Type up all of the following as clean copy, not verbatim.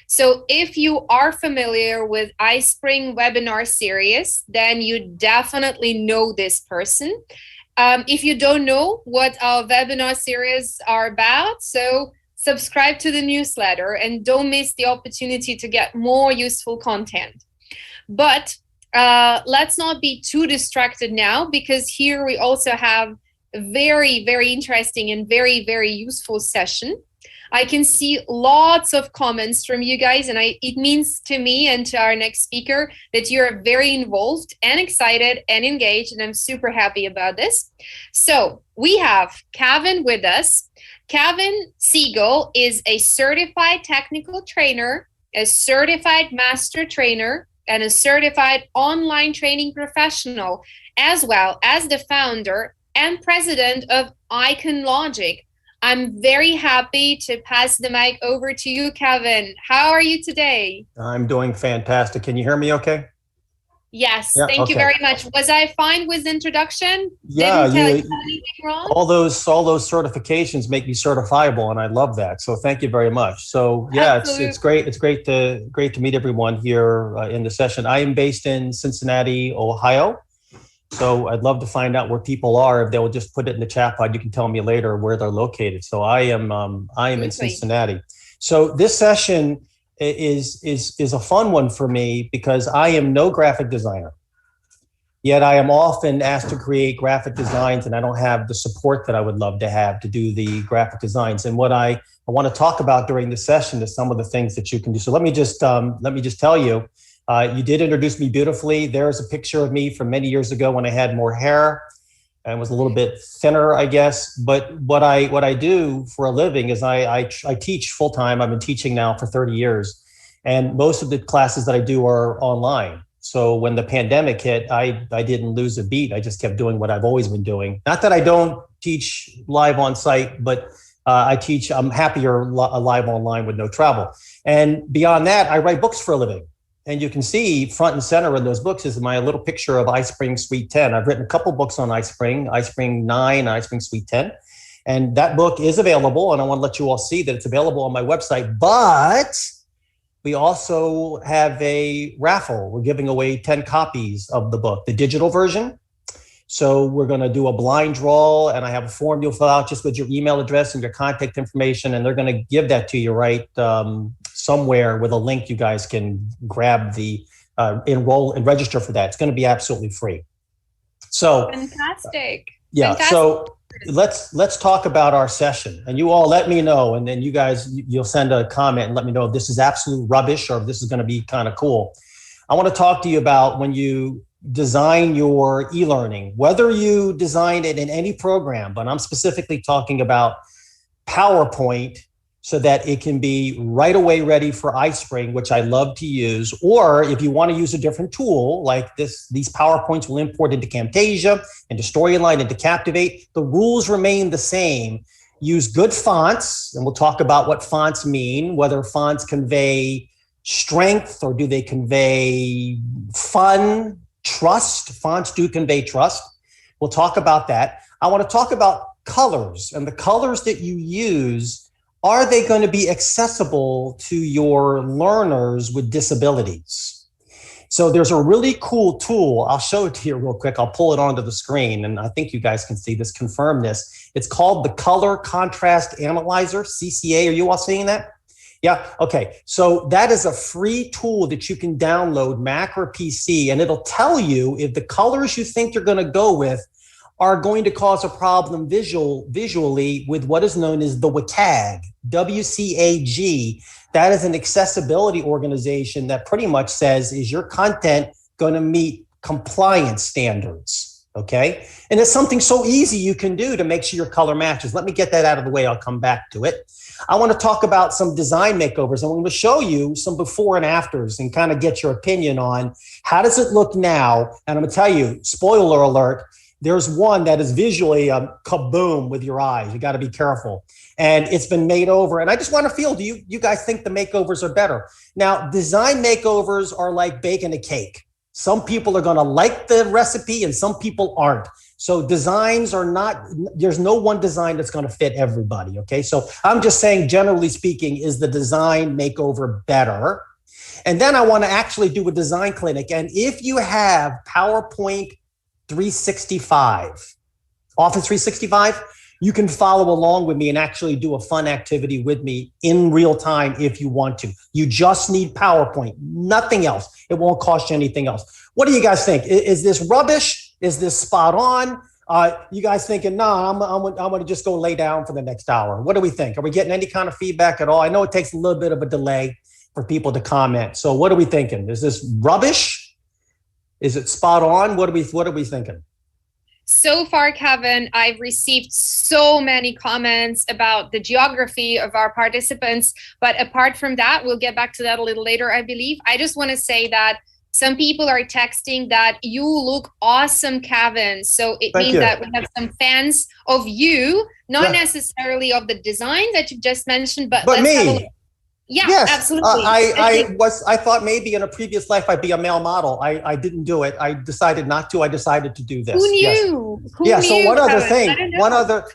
So if you are familiar with iSpring webinar series, then you definitely know this person. If you don't know what our webinar series are about, so subscribe to the newsletter and don't miss the opportunity to get more useful content. But let's not be too distracted now, because here we also have a very, very interesting and very, very useful session. I can see lots of comments from you guys, and it means to me and to our next speaker that you're very involved and excited and engaged, and I'm super happy about this. So we have Kevin with us. Kevin Siegel is a certified technical trainer, a certified master trainer, and a certified online training professional, as well as the founder and president of Icon Logic. I'm very happy to pass the mic over to you, Kevin. How are you today? I'm doing fantastic. Can you hear me okay? Yes, yeah, thank you very much. Was I fine with the introduction? Yeah, didn't tell you anything wrong? All those certifications make me certifiable, and I love that. So thank you very much. So yeah, it's great. It's great to meet everyone here in the session. I am based in Cincinnati, Ohio. So I'd love to find out where people are. If they will just put it in the chat pod, you can tell me later where they're located. So I am in Cincinnati. So this session is a fun one for me because I am no graphic designer. Yet I am often asked to create graphic designs, and I don't have the support that I would love to have to do the graphic designs. And what I want to talk about during the session is some of the things that you can do. So let me just tell you. You did introduce me beautifully. There's a picture of me from many years ago when I had more hair and was a little bit thinner, I guess. But what I do for a living is I teach full time. I've been teaching now for 30 years. And most of the classes that I do are online. So when the pandemic hit, I didn't lose a beat. I just kept doing what I've always been doing. Not that I don't teach live on site, but I'm happier live online with no travel. And beyond that, I write books for a living. And you can see front and center in those books is my little picture of iSpring Suite 10. I've written a couple books on iSpring, iSpring 9, iSpring Suite 10. And that book is available, and I want to let you all see that it's available on my website. But we also have a raffle. We're giving away 10 copies of the book, the digital version. So we're going to do a blind draw, and I have a form you'll fill out just with your email address and your contact information, and they're going to give that to you right somewhere with a link you guys can grab the enroll and register for that. It's going to be absolutely free. So fantastic. Yeah. Fantastic. So let's talk about our session, and you all let me know, and then you guys, you'll send a comment and let me know if this is absolute rubbish or if this is going to be kind of cool. I want to talk to you about when you design your e-learning, whether you design it in any program, but I'm specifically talking about PowerPoint, so that it can be right away ready for iSpring, which I love to use. Or if you want to use a different tool like this, these PowerPoints will import into Camtasia, into Storyline, into Captivate. The rules remain the same. Use good fonts, and we'll talk about what fonts mean, whether fonts convey strength or do they convey fun, trust. Fonts do convey trust. We'll talk about that. I want to talk about colors, and the colors that you use. Are they going to be accessible to your learners with disabilities? So there's a really cool tool. I'll show it to you real quick. I'll pull it onto the screen, and I think you guys can see this, confirm this. It's called the Color Contrast Analyzer, CCA. Are you all seeing that? Yeah, okay. So that is a free tool that you can download, Mac or PC, and it'll tell you if the colors you think you're going to go with are going to cause a problem visually with what is known as the WCAG, WCAG. That is an accessibility organization that pretty much says, is your content going to meet compliance standards? Okay. And it's something so easy you can do to make sure your color matches. Let me get that out of the way. I'll come back to it. I want to talk about some design makeovers. I'm going to show you some before and afters and kind of get your opinion on how does it look now. And I'm going to tell you, spoiler alert, there's one that is visually a kaboom with your eyes. You got to be careful. And it's been made over. And I just want to feel, do you guys think the makeovers are better? Now, design makeovers are like baking a cake. Some people are going to like the recipe and some people aren't. So designs are not, there's no one design that's going to fit everybody. Okay. So I'm just saying, generally speaking, is the design makeover better? And then I want to actually do a design clinic. And if you have PowerPoint 365, Office 365, you can follow along with me and actually do a fun activity with me in real time if you want to. You just need PowerPoint, nothing else. It won't cost you anything else. What do you guys think? Is this rubbish? Is this spot on? You guys thinking, no, I'm going to just go lay down for the next hour. What do we think? Are we getting any kind of feedback at all? I know it takes a little bit of a delay for people to comment. So what are we thinking? Is this rubbish? Is it spot on? What are we thinking? So far, Kevin, I've received so many comments about the geography of our participants. But apart from that, we'll get back to that a little later, I believe. I just want to say that some people are texting that you look awesome, Kevin. So it means that we have some fans of you, not necessarily of the design that you've just mentioned, but let's me. have a look. Yeah, yes, absolutely. I thought maybe in a previous life I'd be a male model. I didn't do it. I decided not to. I decided to do this. Who knew? Yes. Who knew, So one other Kevin? thing.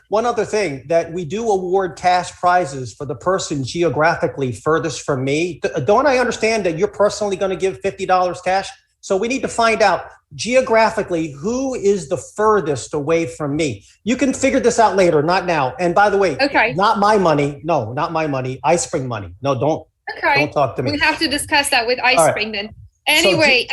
One other thing that we do award cash prizes for the person geographically furthest from me. Don't I understand that you're personally going to give $50 cash? So we need to find out geographically who is the furthest away from me. You can figure this out later, not now. And by the way, not my money. No, not my money. iSpring money. No, don't talk to me. We have to discuss that with iSpring then. Anyway,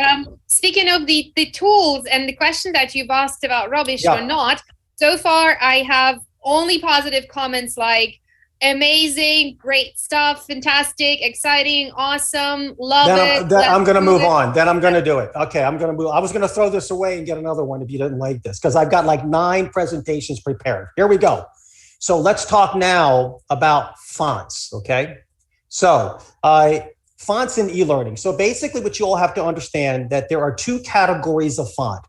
speaking of the tools and the question that you've asked about rubbish or not, so far I have only positive comments like amazing, great stuff, fantastic, exciting, awesome, love it. I'm going to move on. Then I'm going to do it. Okay, I'm going to move. I was going to throw this away and get another one if you didn't like this, because I've got like 9 presentations prepared. Here we go. So let's talk now about fonts, okay? So fonts in e-learning. So basically what you all have to understand that there are 2 categories of font.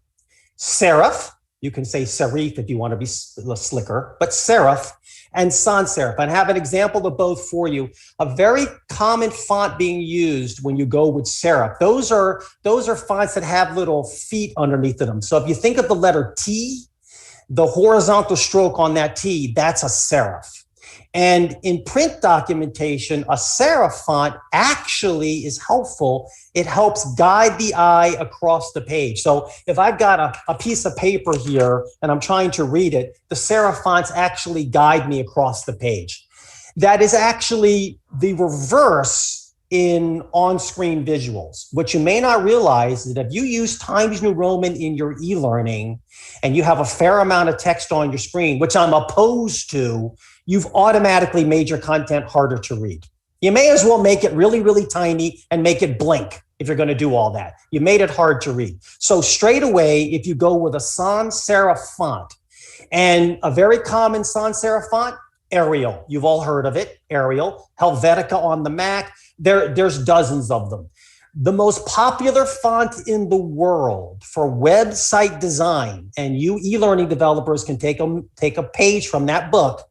Serif, you can say serif if you want to be slicker, but serif, and sans serif. I have an example of both for you. A very common font being used when you go with serif. Those are fonts that have little feet underneath of them. So if you think of the letter T, the horizontal stroke on that T, that's a serif. And in print documentation, a serif font actually is helpful. It helps guide the eye across the page. So if I've got a piece of paper here and I'm trying to read it, the serif fonts actually guide me across the page. That is actually the reverse in on-screen visuals. What you may not realize is that if you use Times New Roman in your e-learning and you have a fair amount of text on your screen, which I'm opposed to, you've automatically made your content harder to read. You may as well make it really, really tiny and make it blink if you're going to do all that. You made it hard to read. So straight away, if you go with a sans serif font, and a very common sans serif font, Arial. You've all heard of it, Arial. Helvetica on the Mac. There's dozens of them. The most popular font in the world for website design, and you e-learning developers can take a page from that book.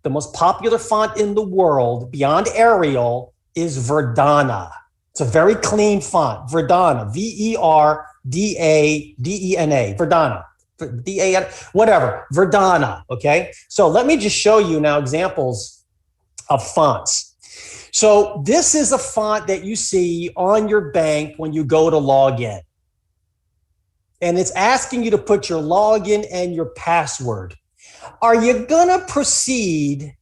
The most popular font in the world beyond Arial is Verdana. It's a very clean font, Verdana, Verdana, Verdana, D-A-N, whatever, Verdana, okay? So let me just show you now examples of fonts. So this is a font that you see on your bank when you go to log in. And it's asking you to put your login and your password. Are you gonna proceed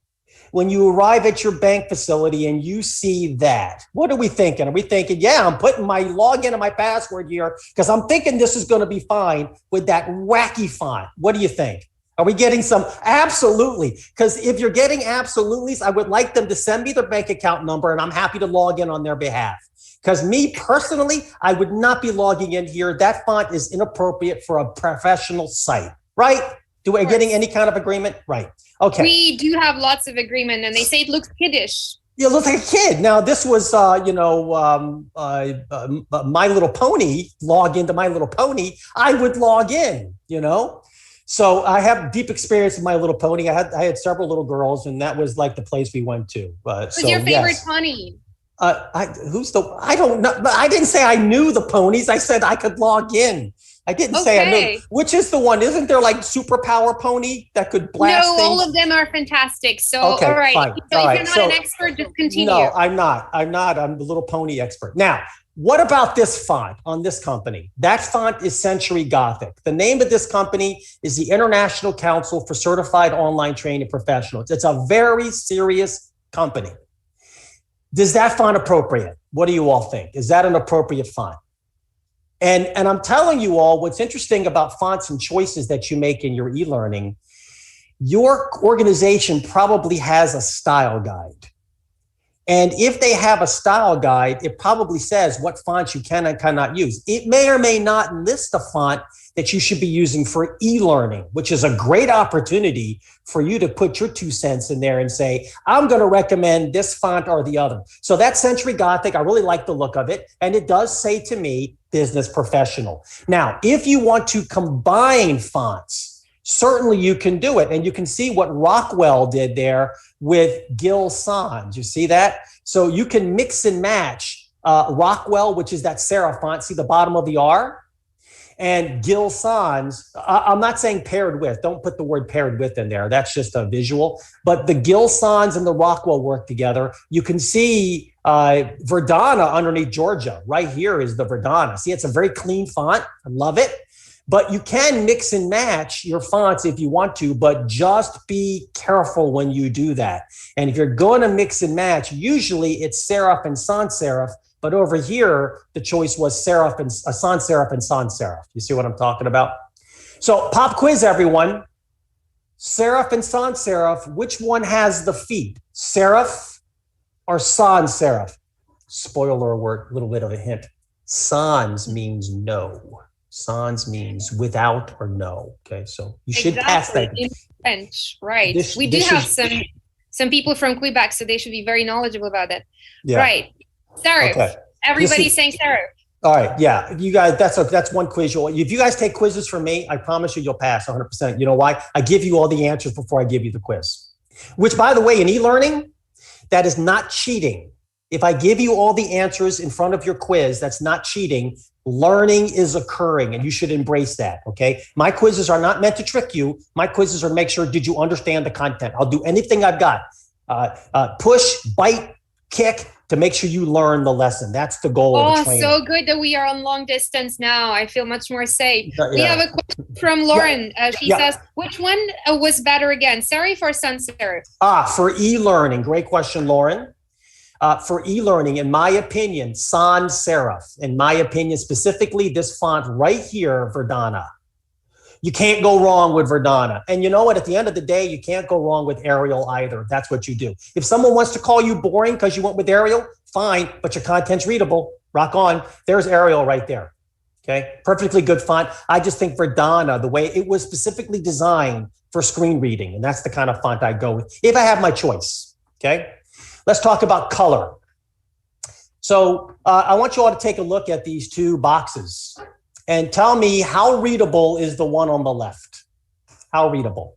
when you arrive at your bank facility and you see that? What are we thinking? Are we thinking, yeah, I'm putting my login and my password here because I'm thinking this is gonna be fine with that wacky font? What do you think? Are we getting some? Absolutely. Because if you're getting absolutelys, I would like them to send me their bank account number and I'm happy to log in on their behalf. Because me personally, I would not be logging in here. That font is inappropriate for a professional site, right? Do we getting any kind of agreement? Right. Okay. We do have lots of agreement, and they say it looks kiddish. Yeah, it looks like a kid. Now, this was, My Little Pony, log into My Little Pony. I would log in, So I have deep experience in My Little Pony. I had several little girls, and that was like the place we went to. Who's your favorite pony? I don't know. I didn't say I knew the ponies. I said I could log in. I didn't say I knew. Which is the one? Isn't there like superpower pony that could blast No, things? all of them are fantastic. So, okay, all right. fine. So all if right. you're not so, an expert, just continue. No, I'm not. I'm the little pony expert. Now, what about this font on this company? That font is Century Gothic. The name of this company is the International Council for Certified Online Training Professionals. It's a very serious company. Is that font appropriate? What do you all think? Is that an appropriate font? And I'm telling you all, what's interesting about fonts and choices that you make in your e-learning, your organization probably has a style guide. And if they have a style guide, it probably says what fonts you can and cannot use. It may or may not list a font that you should be using for e-learning, which is a great opportunity for you to put your 2 cents in there and say, I'm going to recommend this font or the other. So that's Century Gothic. I really like the look of it. And it does say to me, business professional. Now, if you want to combine fonts, certainly you can do it. And you can see what Rockwell did there with Gil Sans. You see that? So you can mix and match Rockwell, which is that serif font. See the bottom of the R? And Gil Sans, I'm not saying paired with. Don't put the word paired with in there. That's just a visual. But the Gil Sans and the Rockwell work together. You can see Verdana underneath Georgia. Right here is the Verdana. See, it's a very clean font. I love it. But you can mix and match your fonts if you want to, but just be careful when you do that. And if you're going to mix and match, usually it's serif and sans serif. But over here, the choice was serif and sans serif and sans serif. You see what I'm talking about? So pop quiz, everyone. Serif and sans serif, which one has the feet? Serif or sans serif? Spoiler alert, little bit of a hint. Sans means no. Sans means without or no. Okay, so you should pass that. In French, right? We do have some people from Quebec, so they should be very knowledgeable about that. Yeah. Right. Serif. Okay. Everybody's saying serif. All right. Yeah. You guys, that's one quiz. If you guys take quizzes from me, I promise you'll pass 100%. You know why? I give you all the answers before I give you the quiz. Which, by the way, in e-learning, that is not cheating. If I give you all the answers in front of your quiz, that's not cheating. Learning is occurring, and you should embrace that, okay? My quizzes are not meant to trick you. My quizzes are to make sure, did you understand the content? I'll do anything I've got. Push, bite, kick, to make sure you learn the lesson. That's the goal of the training. So good that we are on long distance now. I feel much more safe. Yeah. We have a question from Lauren. She says, which one was better again, serif or sans serif? For e-learning. Great question, Lauren. For e-learning, in my opinion, sans serif. In my opinion, specifically this font right here, Verdana. You can't go wrong with Verdana. And you know what? At the end of the day, you can't go wrong with Arial either. That's what you do. If someone wants to call you boring because you went with Arial, fine, but your content's readable. Rock on. There's Arial right there. Okay. Perfectly good font. I just think Verdana, the way it was specifically designed for screen reading, and that's the kind of font I go with if I have my choice. Okay. Let's talk about color. So I want you all to take a look at these two boxes and tell me how readable is the one on the left? How readable?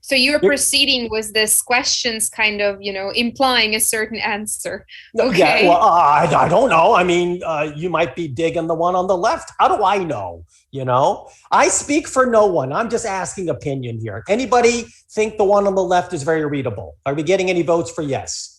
So you're proceeding with this questions kind of, implying a certain answer. Okay. Yeah, well, I don't know. I mean, you might be digging the one on the left. How do I know? I speak for no one. I'm just asking opinion here. Anybody think the one on the left is very readable? Are we getting any votes for yes?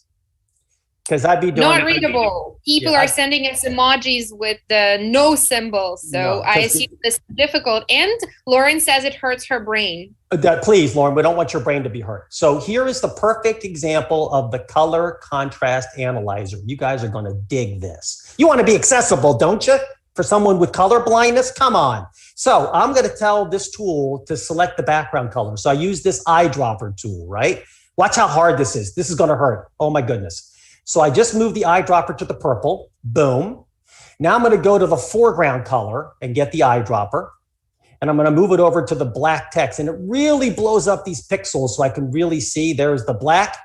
Because I'd be doing not readable. People are sending us emojis with the no symbol. So I assume this is difficult. And Lauren says it hurts her brain. Please, Lauren, we don't want your brain to be hurt. So here is the perfect example of the color contrast analyzer. You guys are going to dig this. You want to be accessible, don't you? For someone with color blindness? Come on. So I'm going to tell this tool to select the background color. So I use this eyedropper tool, right? Watch how hard this is. This is going to hurt. Oh my goodness. So I just moved the eyedropper to the purple. Boom. Now I'm going to go to the foreground color and get the eyedropper. And I'm going to move it over to the black text. And it really blows up these pixels so I can really see there's the black.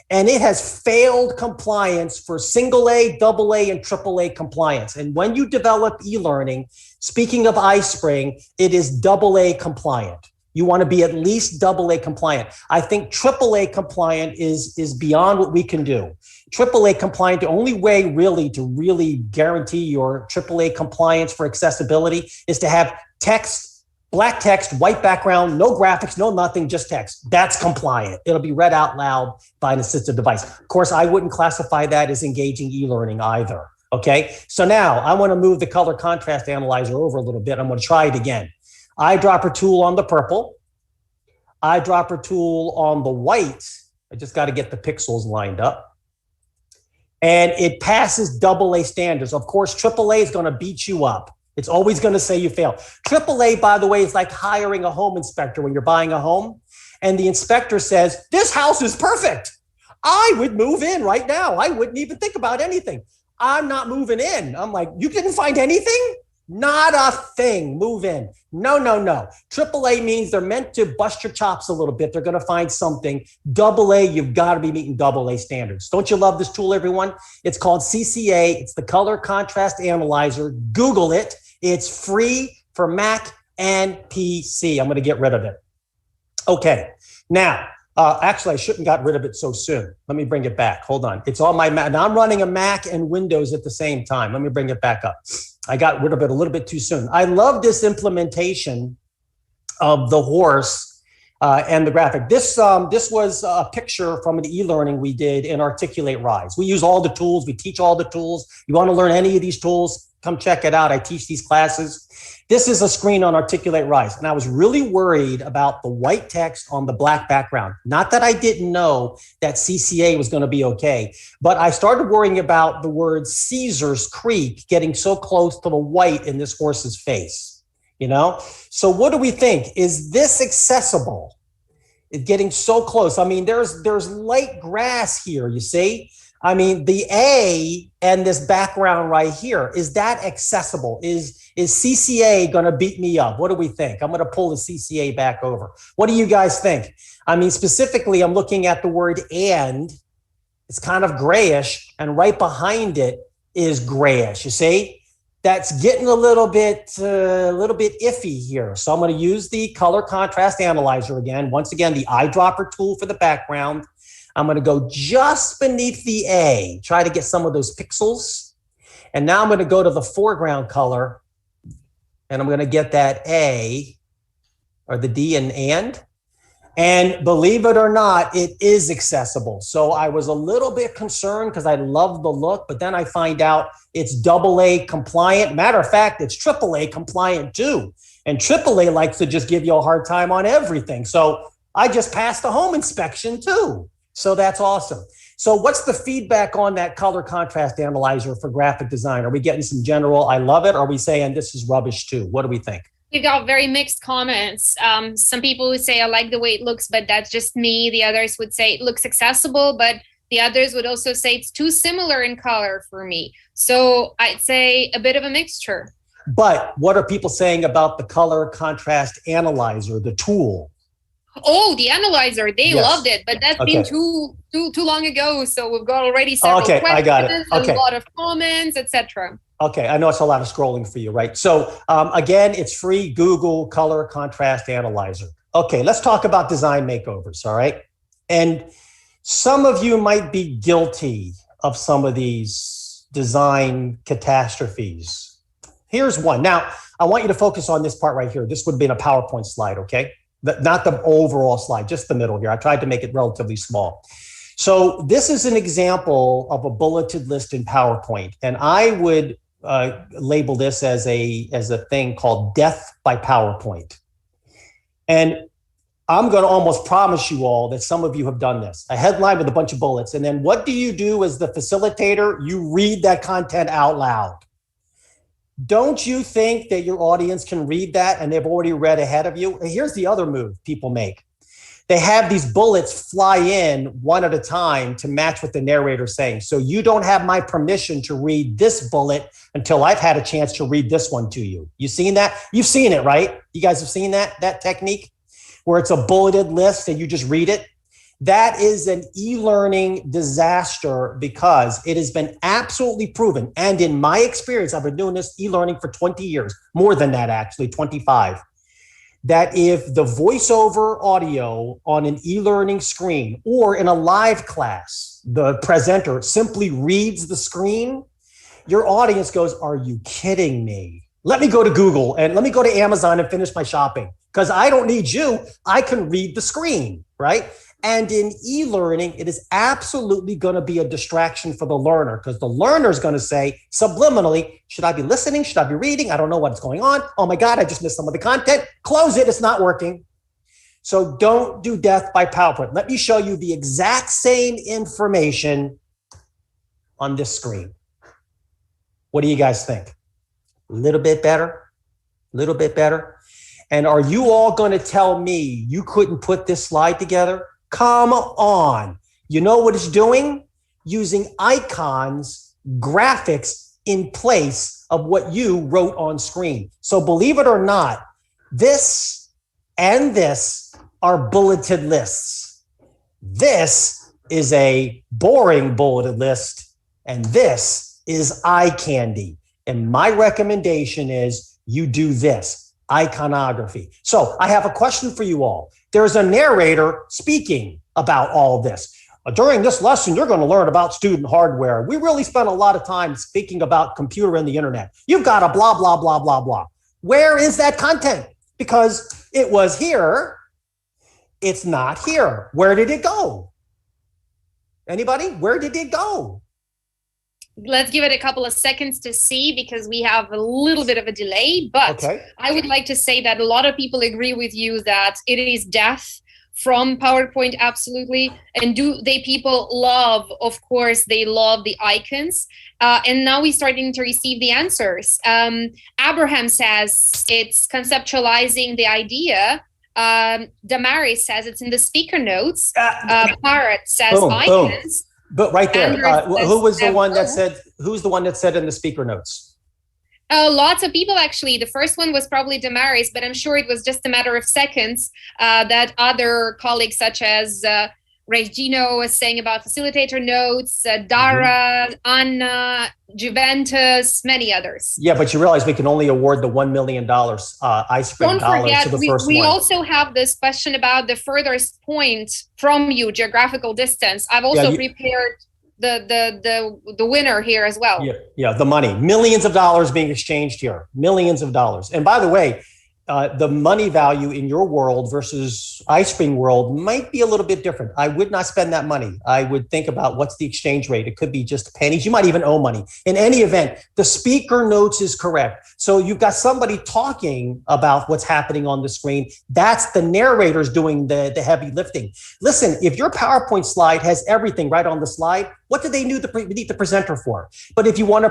And it has failed compliance for single A, double A, and triple A compliance. And when you develop e-learning, speaking of iSpring, it is double A compliant. You want to be at least AA compliant. I think AAA compliant is beyond what we can do. AAA compliant, the only way really to guarantee your AAA compliance for accessibility is to have text, black text, white background, no graphics, no nothing, just text. That's compliant. It'll be read out loud by an assistive device. Of course, I wouldn't classify that as engaging e-learning either. Okay, so now I want to move the color contrast analyzer over a little bit. I'm going to try it again. Eyedropper tool on the purple, eyedropper tool on the white. I just got to get the pixels lined up. And it passes AA standards. Of course, AAA is going to beat you up. It's always going to say you fail. AAA, by the way, is like hiring a home inspector when you're buying a home. And the inspector says, this house is perfect. I would move in right now. I wouldn't even think about anything. I'm not moving in. I'm like, you didn't find anything? Not a thing. Move in. No. AAA means they're meant to bust your chops a little bit. They're going to find something. AA, you've got to be meeting AA standards. Don't you love this tool, everyone? It's called CCA. It's the Color Contrast Analyzer. Google it. It's free for Mac and PC. I'm going to get rid of it. Okay. Now, actually, I shouldn't got rid of it so soon. Let me bring it back. Hold on. It's on my Mac. Now, I'm running a Mac and Windows at the same time. Let me bring it back up. I got rid of it a little bit too soon. I love this implementation of the horse and the graphic. This was a picture from an e-learning we did in Articulate Rise. We use all the tools. We teach all the tools. You want to learn any of these tools, come check it out. I teach these classes. This is a screen on Articulate Rise. And I was really worried about the white text on the black background. Not that I didn't know that CCA was going to be okay, but I started worrying about the word Caesar's Creek getting so close to the white in this horse's face, you know? So what do we think? Is this accessible? It's getting so close. I mean, there's light grass here, you see? I mean, the A and this background right here, is that accessible? Is CCA going to beat me up? What do we think? I'm going to pull the CCA back over. What do you guys think? I mean, specifically, I'm looking at the word and. It's kind of grayish, and right behind it is grayish. You see? That's getting a little bit iffy here. So I'm going to use the color contrast analyzer again. Once again, the eyedropper tool for the background. I'm going to go just beneath the A, try to get some of those pixels. And now I'm going to go to the foreground color, and I'm going to get that A or the D in and. And believe it or not, it is accessible. So I was a little bit concerned because I love the look, but then I find out it's AA compliant. Matter of fact, it's AAA compliant too. And AAA likes to just give you a hard time on everything. So I just passed the home inspection too. So that's awesome. So what's the feedback on that color contrast analyzer for graphic design? Are we getting some general, I love it? Or are we saying this is rubbish too? What do we think? We got very mixed comments. Some people would say, I like the way it looks, but that's just me. The others would say it looks accessible, but the others would also say it's too similar in color for me. So I'd say a bit of a mixture. But what are people saying about the color contrast analyzer, the tool? Oh, the analyzer, they loved it, but that's been too long ago. So we've got already several questions, I got it. A lot of comments, etc. Okay, I know it's a lot of scrolling for you, right? So again, it's free, Google color contrast analyzer. Okay, let's talk about design makeovers, all right? And some of you might be guilty of some of these design catastrophes. Here's one. Now, I want you to focus on this part right here. This would be in a PowerPoint slide, okay? Not the overall slide, just the middle here. I tried to make it relatively small. So this is an example of a bulleted list in PowerPoint. And I would label this as a thing called death by PowerPoint. And I'm going to almost promise you all that some of you have done this. A headline with a bunch of bullets. And then what do you do as the facilitator? You read that content out loud. Don't you think that your audience can read that and they've already read ahead of you? Here's the other move people make. They have these bullets fly in one at a time to match what the narrator's saying. So you don't have my permission to read this bullet until I've had a chance to read this one to you. You seen that? You've seen it, right? You guys have seen that technique where it's a bulleted list and you just read it? That is an e-learning disaster because it has been absolutely proven. And in my experience, I've been doing this e-learning for 20 years, more than that, actually, 25. that if the voiceover audio on an e-learning screen or in a live class, the presenter simply reads the screen, your audience goes, are you kidding me? Let me go to Google and let me go to Amazon and finish my shopping because I don't need you. I can read the screen, right? And in e-learning, it is absolutely going to be a distraction for the learner because the learner is going to say subliminally, should I be listening? Should I be reading? I don't know what's going on. Oh my God, I just missed some of the content. Close it. It's not working. So don't do death by PowerPoint. Let me show you the exact same information on this screen. What do you guys think? A little bit better? A little bit better? And are you all going to tell me you couldn't put this slide together? Come on. You know what it's doing? Using icons, graphics in place of what you wrote on screen. So believe it or not, this and this are bulleted lists. This is a boring bulleted list, and this is eye candy. And my recommendation is you do this, iconography. So I have a question for you all. There's a narrator speaking about all this. During this lesson, you're going to learn about student hardware. We really spent a lot of time speaking about computer and the internet. You've got a blah, blah, blah, blah, blah. Where is that content? Because it was here. It's not here. Where did it go? Anybody? Where did it go? Let's give it a couple of seconds to see because we have a little bit of a delay, but okay. I would like to say that a lot of people agree with you that it is death from PowerPoint, absolutely. And do they people love, of course, they love the icons. And now we're starting to receive the answers. Abraham says it's conceptualizing the idea. Damaris says it's in the speaker notes. Parrot says boom, icons. Boom. But right there, who was the one that said, who's the one that said in the speaker notes? Lots of people, actually. The first one was probably Damaris, but I'm sure it was just a matter of seconds that other colleagues such as Regino was saying about facilitator notes, Dara, Anna, Juventus, many others. Yeah, but you realize we can only award the $1 million iSpring dollars to the first one. We also have this question about the furthest point from you, geographical distance. I've also prepared the winner here as well. Yeah, the money. Millions of dollars being exchanged here. Millions of dollars. And by the way, the money value in your world versus iSpring world might be a little bit different. I would not spend that money. I would think about what's the exchange rate. It could be just pennies. You might even owe money. In any event, the speaker notes is correct. So you've got somebody talking about what's happening on the screen. That's the narrators doing the heavy lifting. Listen, if your PowerPoint slide has everything right on the slide, what do they need the presenter for? But if you want to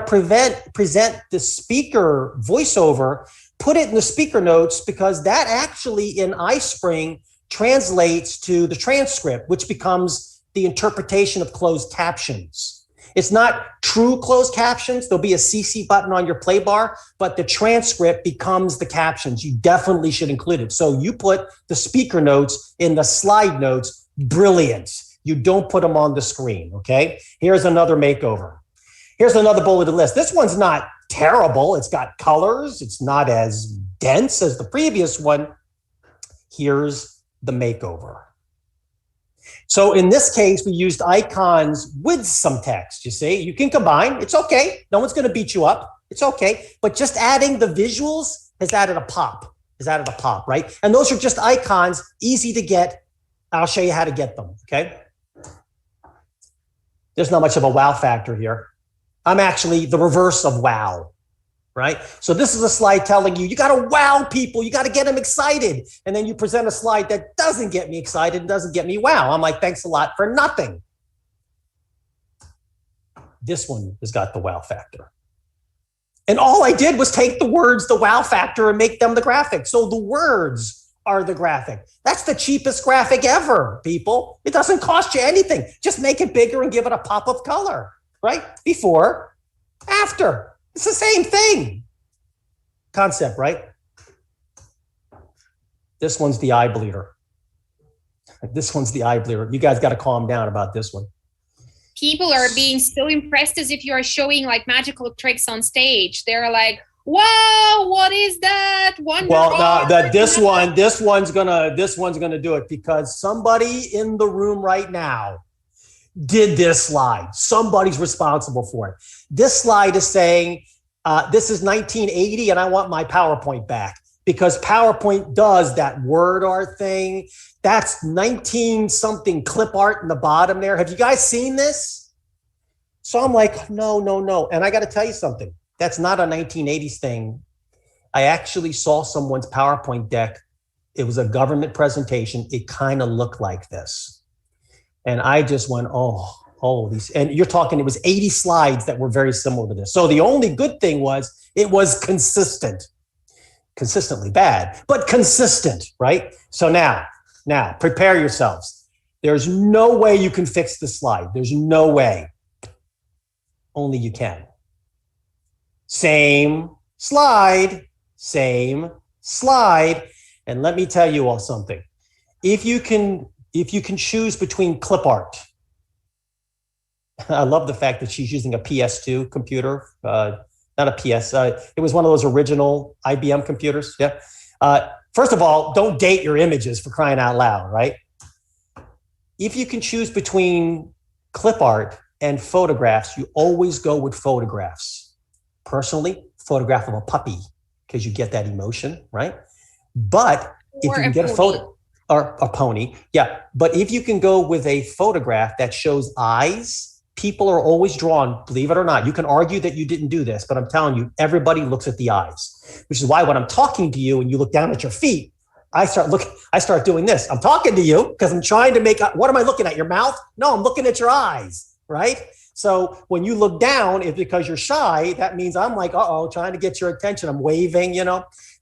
present the speaker voiceover, put it in the speaker notes because that actually in iSpring translates to the transcript, which becomes the interpretation of closed captions. It's not true closed captions. There'll be a CC button on your play bar, but the transcript becomes the captions. You definitely should include it. So you put the speaker notes in the slide notes. Brilliant. You don't put them on the screen, okay? Here's another makeover. Here's another bulleted list. This one's not terrible. It's got colors. It's not as dense as the previous one. Here's the makeover. So in this case, we used icons with some text. You see, you can combine. It's okay. No one's going to beat you up. It's okay. But just adding the visuals has added a pop. Right? And those are just icons, easy to get. I'll show you how to get them. Okay. There's not much of a wow factor here. I'm actually the reverse of wow, right? So this is a slide telling you, you got to wow people. You got to get them excited. And then you present a slide that doesn't get me excited, doesn't get me wow. I'm like, thanks a lot for nothing. This one has got the wow factor. And all I did was take the words, the wow factor, and make them the graphic. So the words are the graphic. That's the cheapest graphic ever, people. It doesn't cost you anything. Just make it bigger and give it a pop of color. Right? Before, after. It's the same thing. Concept, right? This one's the eye bleeder. This one's the eye bleeder. You guys got to calm down about this one. People are being so impressed as if you are showing like magical tricks on stage. They're like, Wow, what is that? Wonder Well, no, Art. this one's gonna do it because somebody in the room right now did this slide. Somebody's responsible for it. This slide is saying, this is 1980 and I want my PowerPoint back because PowerPoint does that word art thing. That's 19 something clip art in the bottom there. Have you guys seen this? So I'm like, no, no, no. And I got to tell you something. That's not a 1980s thing. I actually saw someone's PowerPoint deck. It was a government presentation. It kind of looked like this. And I just went, oh, these, and you're talking, it was 80 slides that were very similar to this. So the only good thing was it was consistent, consistently bad, but consistent, right? So now prepare yourselves. There's no way you can fix the slide. There's no way. Only you can. Same slide. And let me tell you all something. If you can choose between clip art, I love the fact that she's using a PS2 computer, not a PS. It was one of those original IBM computers. Yeah. First of all, don't date your images for crying out loud, right? If you can choose between clip art and photographs, you always go with photographs. Personally, photograph of a puppy because you get that emotion, right? But if you can get a photo or a pony, yeah. But if you can go with a photograph that shows eyes, people are always drawn, believe it or not. You can argue that you didn't do this, but I'm telling you, everybody looks at the eyes, which is why when I'm talking to you and you look down at your feet, I start doing this. I'm talking to you because I'm trying to make, what am I looking at? Your mouth? No, I'm looking at your eyes, right? So when you look down, it's because you're shy. That means I'm like, trying to get your attention. I'm waving,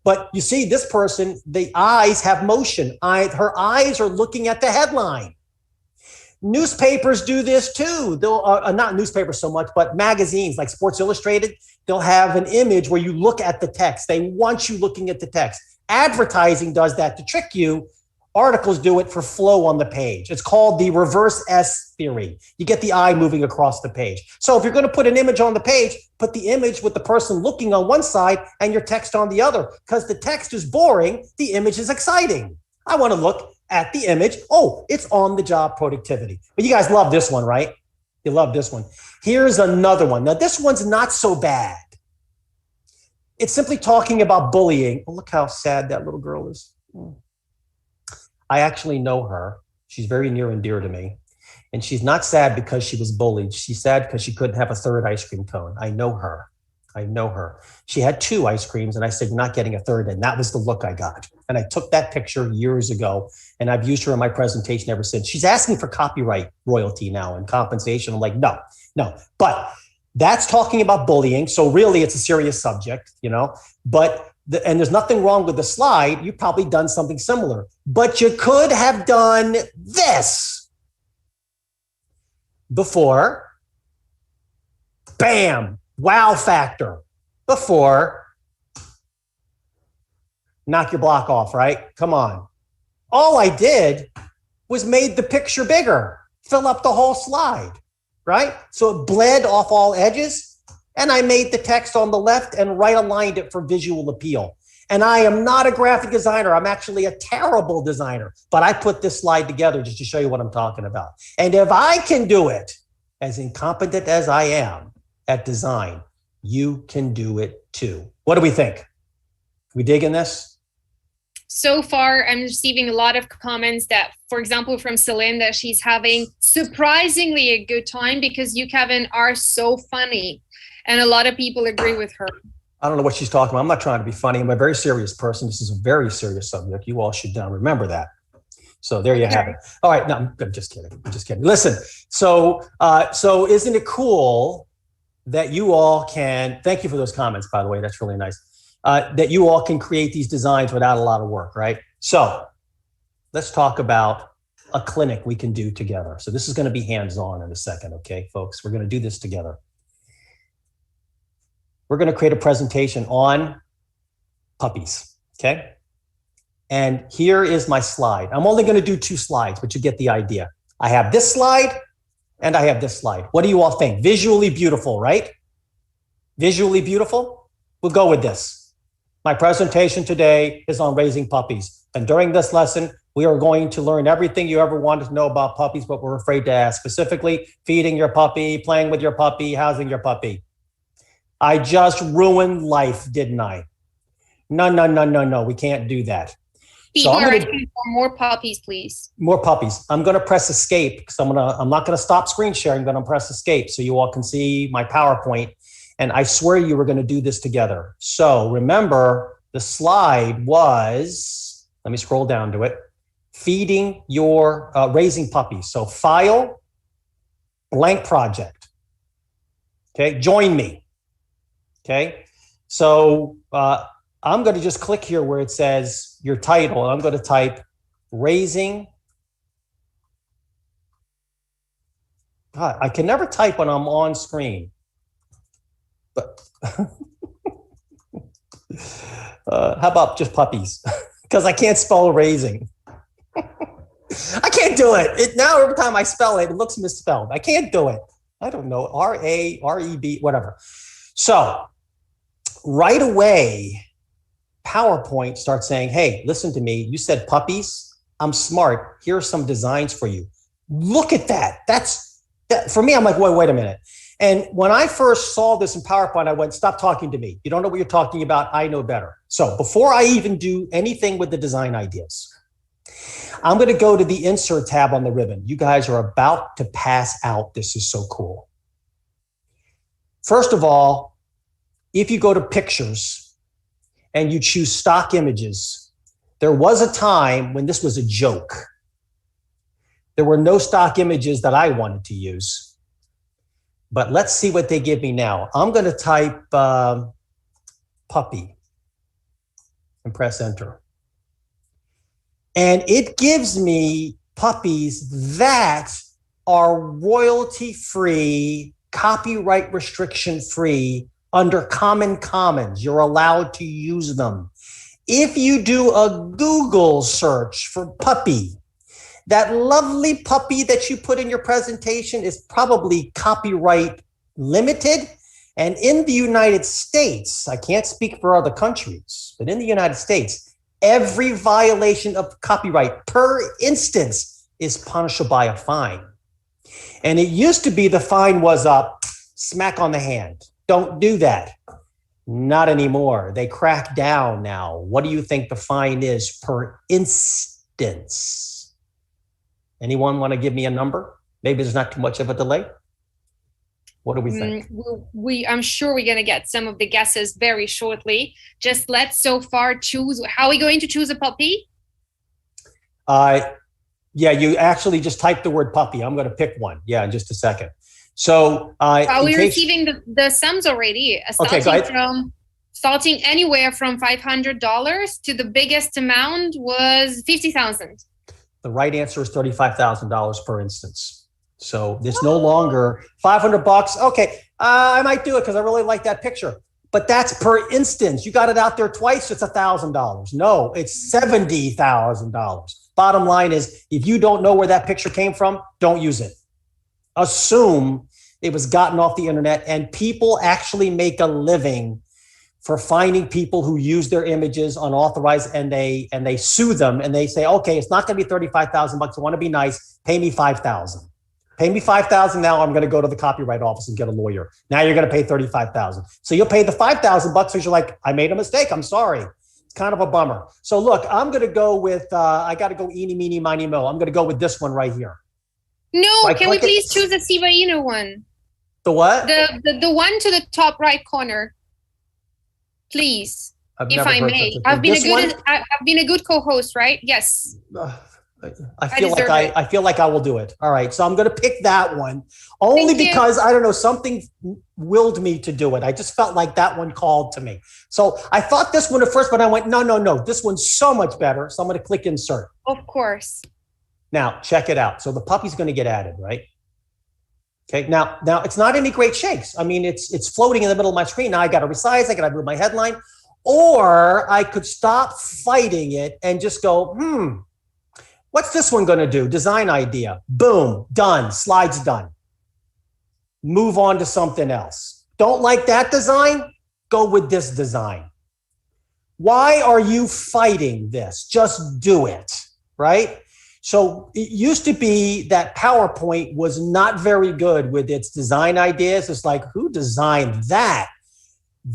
But you see, this person, the eyes have motion. Her eyes are looking at the headline. Newspapers do this too. They'll not newspapers so much, but magazines like Sports Illustrated, they'll have an image where you look at the text. They want you looking at the text. Advertising does that to trick you. Articles do it for flow on the page. It's called the reverse S theory. You get the eye moving across the page. So if you're going to put an image on the page, put the image with the person looking on one side and your text on the other, because the text is boring. The image is exciting. I want to look at the image. Oh, it's on the job productivity. But you guys love this one, right? You love this one. Here's another one. Now, this one's not so bad. It's simply talking about bullying. Oh, look how sad that little girl is. I actually know her. She's very near and dear to me. And she's not sad because she was bullied. She's sad because she couldn't have a third ice cream cone. I know her. She had 2 ice creams and I said, you're not getting a third. And that was the look I got. And I took that picture years ago and I've used her in my presentation ever since. She's asking for copyright royalty now and compensation. I'm like, no. But that's talking about bullying. So really it's a serious subject, but and there's nothing wrong with the slide. You've probably done something similar, but you could have done this before. Bam. Wow factor. Before. Knock your block off, right? Come on. All I did was made the picture bigger, fill up the whole slide, right? So it bled off all edges. And I made the text on the left and right aligned it for visual appeal. And I am not a graphic designer. I'm actually a terrible designer. But I put this slide together just to show you what I'm talking about. And if I can do it, as incompetent as I am at design, you can do it too. What do we think? We digging this? So far, I'm receiving a lot of comments that, for example, from Celine, that she's having surprisingly a good time because you, Kevin, are so funny. And a lot of people agree with her. I don't know what she's talking about. I'm not trying to be funny. I'm a very serious person. This is a very serious subject. You all should remember that. So there you have it. All right. No, I'm just kidding. Listen, so isn't it cool that you all can, thank you for those comments, by the way, that's really nice, that you all can create these designs without a lot of work, right? So let's talk about a clinic we can do together. So this is going to be hands-on in a second, okay, folks? We're going to do this together. We're going to create a presentation on puppies, okay? And here is my slide. I'm only going to do 2 slides, but you get the idea. I have this slide and I have this slide. What do you all think? Visually beautiful, right? Visually beautiful? we'll go with this. My presentation today is on raising puppies. And during this lesson, we are going to learn everything you ever wanted to know about puppies, but we're afraid to ask, specifically feeding your puppy, playing with your puppy, housing your puppy. I just ruined life, didn't I? No. We can't do that. People are asking for more puppies, please. More puppies. I'm going to press escape because I'm not going to stop screen sharing. I'm going to press escape so you all can see my PowerPoint. And I swear you were going to do this together. So remember, the slide was, let me scroll down to it, feeding your, raising puppies. So file, blank project. Okay, join me. Okay, so I'm going to just click here where it says your title. I'm going to type raising. God, I can never type when I'm on screen. But how about just puppies? Because I can't spell raising. I can't do it. Now every time I spell it, it looks misspelled. I can't do it. I don't know. R-A-R-E-B, whatever. So right away, PowerPoint starts saying, hey, listen to me. You said puppies. I'm smart. Here are some designs for you. Look at that. That for me, I'm like, wait a minute. And when I first saw this in PowerPoint, I went, stop talking to me. You don't know what you're talking about. I know better. So before I even do anything with the design ideas, I'm going to go to the insert tab on the ribbon. You guys are about to pass out. This is so cool. First of all, if you go to pictures and you choose stock images, there was a time when this was a joke. There were no stock images that I wanted to use. But let's see what they give me now. I'm going to type puppy and press enter. And it gives me puppies that are royalty-free, copyright restriction-free, under Common Commons. You're allowed to use them. If you do a Google search for puppy, that lovely puppy that you put in your presentation is probably copyright limited. And in the United States, I can't speak for other countries, but in the United States, every violation of copyright per instance is punishable by a fine. And it used to be the fine was a smack on the hand. Don't do that. Not anymore. They crack down now. What do you think the fine is per instance? Anyone want to give me a number? Maybe there's not too much of a delay. What do we think? I'm sure we're going to get some of the guesses very shortly. Just let's so far choose. How are we going to choose a puppy? Yeah, you actually just type the word puppy. I'm going to pick one. Yeah, in just a second. So we're receiving the sums already. Starting anywhere from $500 to the biggest amount was $50,000. The right answer is $35,000 per instance. So it's no longer $500. Okay, I might do it because I really like that picture. But that's per instance. You got it out there twice, it's $1,000. No, it's $70,000. Bottom line is, if you don't know where that picture came from, don't use it. Assume it was gotten off the internet, and people actually make a living for finding people who use their images unauthorized, and they sue them, and they say, okay, it's not going to be $35,000. I want to be nice. Pay me $5,000. Pay me $5,000 now. I'm going to go to the copyright office and get a lawyer. Now you're going to pay $35,000. So you'll pay the $5,000 because you're like, I made a mistake. I'm sorry. It's kind of a bummer. So look, I'm going to go with, I got to go eeny, meeny, miny, mo. I'm going to go with this one right here. No, can we please choose the Shiba Inu one? The what? The one to the top right corner. Please, if I may. I've been a good co-host, right? Yes. I feel like I will do it. All right, so I'm going to pick that one only because I don't know, something willed me to do it. I just felt like that one called to me. So I thought this one at first, but I went, no, this one's so much better. So I'm going to click insert. Of course. Now check it out. So the puppy's going to get added, right? Okay, now it's not any great shakes. I mean, it's floating in the middle of my screen. Now I got to resize, I got to move my headline, or I could stop fighting it and just go, what's this one going to do? Design idea. Boom, done. Slide's done. Move on to something else. Don't like that design? go with this design. Why are you fighting this? Just do it, right? So it used to be that PowerPoint was not very good with its design ideas. It's like, who designed that?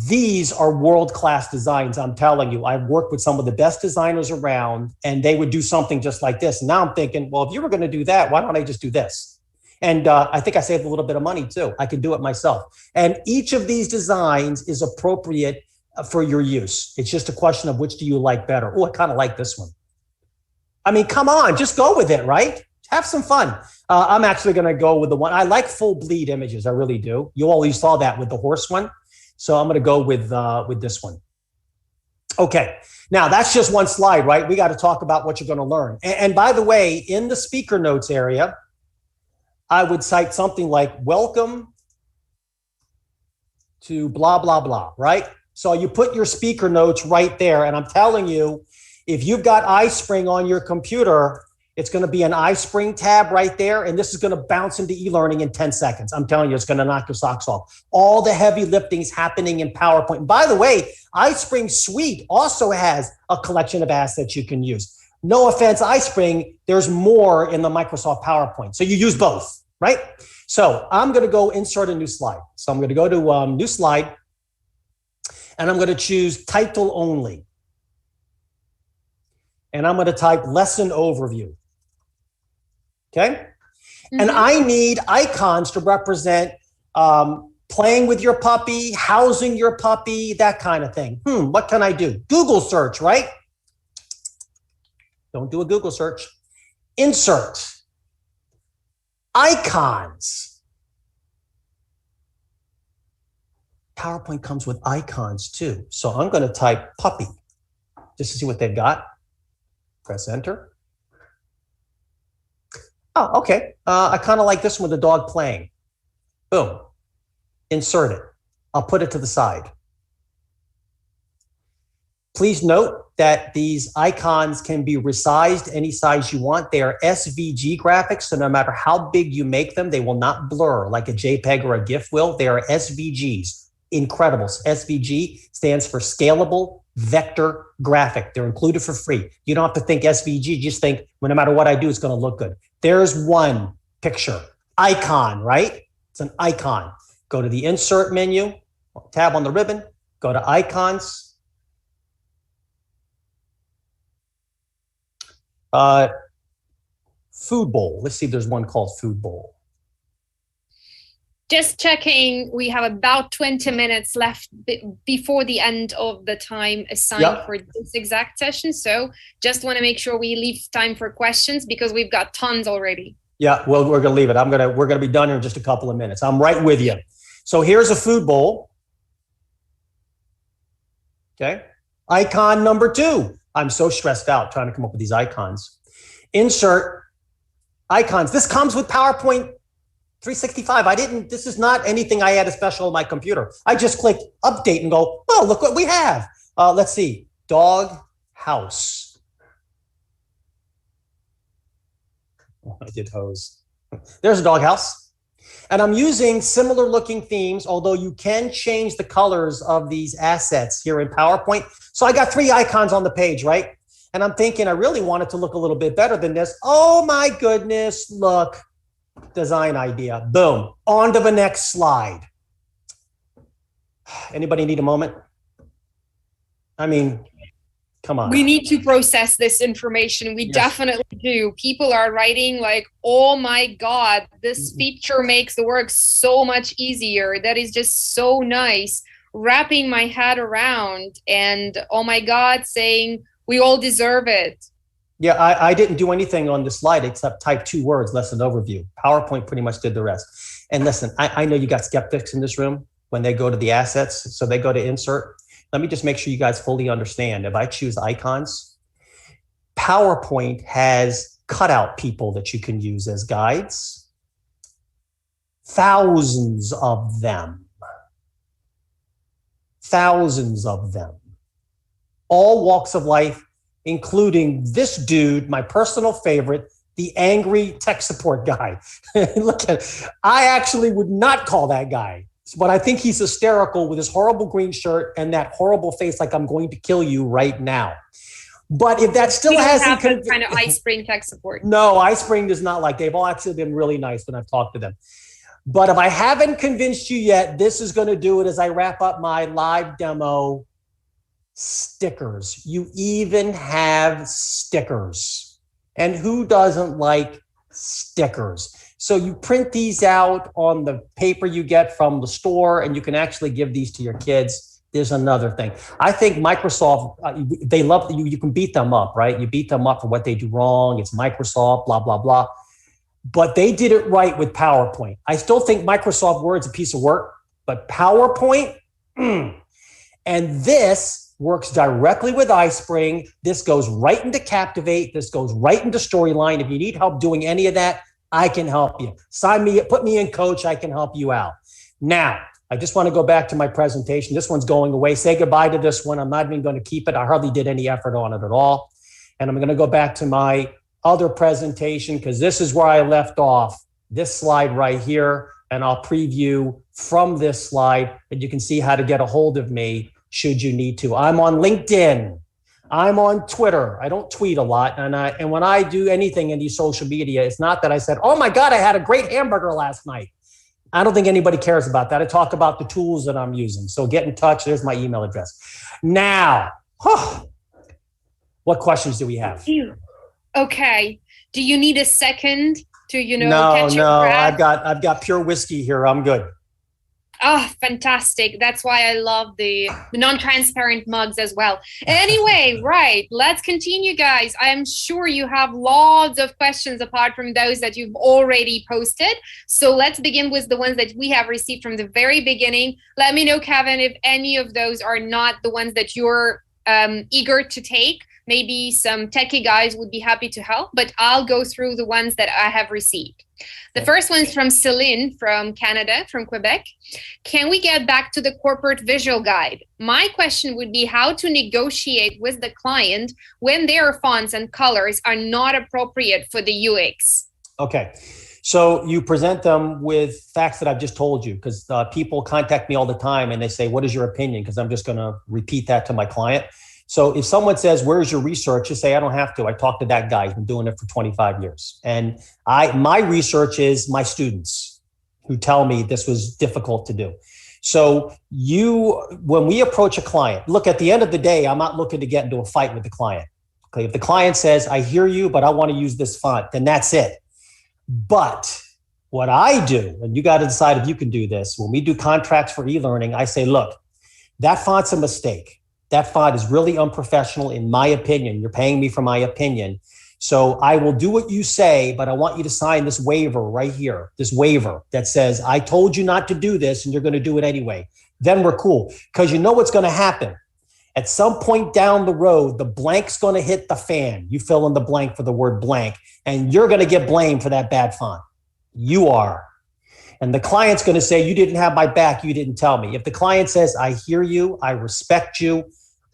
These are world-class designs, I'm telling you. I've worked with some of the best designers around, and they would do something just like this. And now I'm thinking, well, if you were going to do that, why don't I just do this? And I think I saved a little bit of money too. I can do it myself. And each of these designs is appropriate for your use. It's just a question of which do you like better. Oh, I kind of like this one. I mean, come on, just go with it, right? Have some fun. I'm actually going to go with the one. I like full bleed images. I really do. You always saw that with the horse one. So I'm going to go with this one. Okay. Now that's just one slide, right? We got to talk about what you're going to learn. And by the way, in the speaker notes area, I would cite something like welcome to blah, blah, blah, right? So you put your speaker notes right there. And I'm telling you, if you've got iSpring on your computer, it's going to be an iSpring tab right there. And this is going to bounce into e-learning in 10 seconds. I'm telling you, it's going to knock your socks off. All the heavy lifting is happening in PowerPoint. And by the way, iSpring Suite also has a collection of assets you can use. No offense, iSpring, there's more in the Microsoft PowerPoint. So you use both, right? So I'm going to go insert a new slide. So I'm going to go to new slide, and I'm going to choose title only. And I'm going to type lesson overview. Okay. Mm-hmm. And I need icons to represent playing with your puppy, housing your puppy, that kind of thing. What can I do? Google search, right? Don't do a Google search. Insert. Icons. PowerPoint comes with icons too. So I'm going to type puppy just to see what they've got. Press enter. Oh, okay. I kind of like this one, the dog playing. Boom. Insert it. I'll put it to the side. Please note that these icons can be resized any size you want. They are SVG graphics, so no matter how big you make them, they will not blur like a JPEG or a GIF will. They are SVGs. Incredibles. SVG stands for Scalable Vector Graphic. They're included for free. You don't have to think SVG. Just think, well, no matter what I do, it's going to look good. There's one picture. Icon, right? It's an icon. Go to the Insert menu, tab on the ribbon, go to Icons. Food bowl. Let's see if there's one called food bowl. Just checking, we have about 20 minutes left before the end of the time assigned for this exact session. So just want to make sure we leave time for questions because we've got tons already. Yeah, well, we're going to leave it. We're going to be done here in just a couple of minutes. I'm right with you. So here's a food bowl. Okay. Icon number 2. I'm so stressed out trying to come up with these icons. Insert icons. This comes with PowerPoint 365. This is not anything I added special on my computer. I just clicked update and go, oh, look what we have. Let's see, dog house. Oh, I did hose. There's a dog house. And I'm using similar looking themes, although you can change the colors of these assets here in PowerPoint. So I got 3 icons on the page, right? And I'm thinking I really want it to look a little bit better than this. Oh my goodness, look. Design idea. Boom. On to the next slide. Anybody need a moment? I mean, come on. We need to process this information. We definitely do. People are writing like, oh my God, this feature makes the work so much easier. That is just so nice. Wrapping my head around and oh my God, saying we all deserve it. Yeah, I didn't do anything on the slide except type 2 words, lesson overview. PowerPoint pretty much did the rest. And listen, I know you got skeptics in this room when they go to the assets, so they go to insert. Let me just make sure you guys fully understand. If I choose icons, PowerPoint has cutout people that you can use as guides. Thousands of them. Thousands of them. All walks of life, including this dude, my personal favorite, the angry tech support guy. Look at, I actually would not call that guy But I think he's hysterical with his horrible green shirt and that horrible face like I'm going to kill you right now. But if that still hasn't kind of iSpring tech support. No, iSpring does not like. They've all actually been really nice when I've talked to them. But if I haven't convinced you yet, this is going to do it as I wrap up my live demo. Stickers. You even have stickers. And who doesn't like stickers? So you print these out on the paper you get from the store, and you can actually give these to your kids. There's another thing. I think Microsoft, they love you. You can beat them up, right? You beat them up for what they do wrong. It's Microsoft, blah, blah, blah. But they did it right with PowerPoint. I still think Microsoft Word's a piece of work, but PowerPoint, and this works directly with iSpring. This goes right into Captivate. This goes right into Storyline. If you need help doing any of that, I can help you. Sign me, put me in, coach. I can help you out. Now, I just want to go back to my presentation. This one's going away. Say goodbye to this one. I'm not even going to keep it. I hardly did any effort on it at all. And I'm going to go back to my other presentation because this is where I left off, this slide right here. And I'll preview from this slide, and you can see how to get a hold of me should you need to. I'm on LinkedIn. I'm on Twitter. I don't tweet a lot. And when I do anything in these social media, it's not that I said, oh my God, I had a great hamburger last night. I don't think anybody cares about that. I talk about the tools that I'm using. So get in touch. There's my email address. Now, what questions do we have? Okay. Do you need a second to, catch your breath? I've got pure whiskey here. I'm good. Oh, fantastic. That's why I love the non-transparent mugs as well. Anyway, right. Let's continue, guys. I'm sure you have lots of questions apart from those that you've already posted. So let's begin with the ones that we have received from the very beginning. Let me know, Kevin, if any of those are not the ones that you're eager to take. Maybe some techie guys would be happy to help, but I'll go through the ones that I have received. The first one is from Celine from Canada, from Quebec. Can we get back to the corporate visual guide? My question would be how to negotiate with the client when their fonts and colors are not appropriate for the UX. Okay. So you present them with facts that I've just told you, because people contact me all the time and they say, what is your opinion? Because I'm just going to repeat that to my client. So if someone says, where's your research? You say, I don't have to. I talked to that guy. He's been doing it for 25 years. And my research is my students who tell me this was difficult to do. So when we approach a client, look, at the end of the day, I'm not looking to get into a fight with the client. Okay. If the client says, I hear you, but I want to use this font, then that's it. But what I do, and you got to decide if you can do this, when we do contracts for e-learning, I say, look, that font's a mistake. That font is really unprofessional, in my opinion. You're paying me for my opinion. So I will do what you say, but I want you to sign this waiver right here, this waiver that says, I told you not to do this and you're going to do it anyway. Then we're cool. Because you know what's going to happen. At some point down the road, the blank's going to hit the fan. You fill in the blank for the word blank, and you're going to get blamed for that bad font. You are. And the client's going to say, you didn't have my back. You didn't tell me. If the client says, I hear you, I respect you,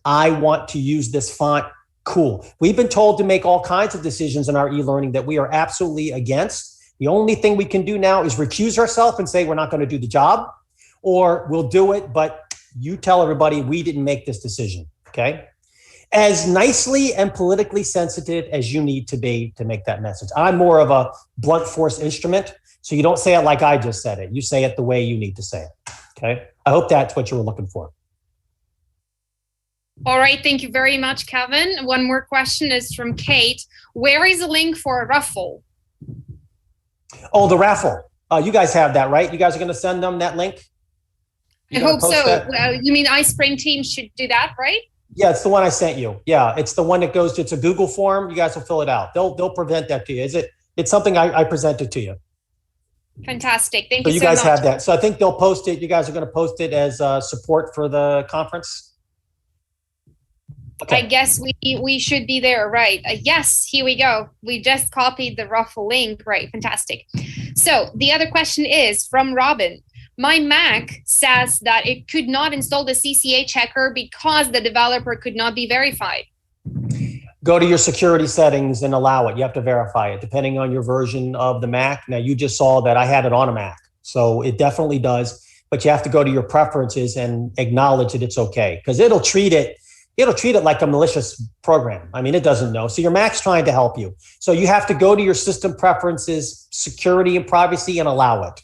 I want to use this font, cool. We've been told to make all kinds of decisions in our e-learning that we are absolutely against. The only thing we can do now is recuse ourselves and say we're not going to do the job, or we'll do it, but you tell everybody we didn't make this decision, okay? As nicely and politically sensitive as you need to be to make that message. I'm more of a blunt force instrument, so you don't say it like I just said it. You say it the way you need to say it, okay? I hope that's what you were looking for. All right, thank you very much, Kevin. One more question is from Kate. Where is the link for a raffle? Oh, the raffle. You guys have that, right? You guys are going to send them that link? I hope so. You mean iSpring team should do that, right? Yeah, it's the one I sent you. Yeah, it's the one that goes to, it's a Google form. You guys will fill it out. They'll present that to you. It's something I presented to you. Fantastic. Thank you so much. So you guys have that. So I think they'll post it. You guys are going to post it as support for the conference. Okay. I guess we should be there, right? Yes, here we go. We just copied the raffle link, right? Fantastic. So the other question is from Robin. My Mac says that it could not install the CCA checker because the developer could not be verified. Go to your security settings and allow it. You have to verify it depending on your version of the Mac. Now, you just saw that I had it on a Mac, so it definitely does. but you have to go to your preferences and acknowledge that it's okay, because it'll treat it like a malicious program. I mean, it doesn't know. So your Mac's trying to help you. So you have to go to your system preferences, security and privacy, and allow it.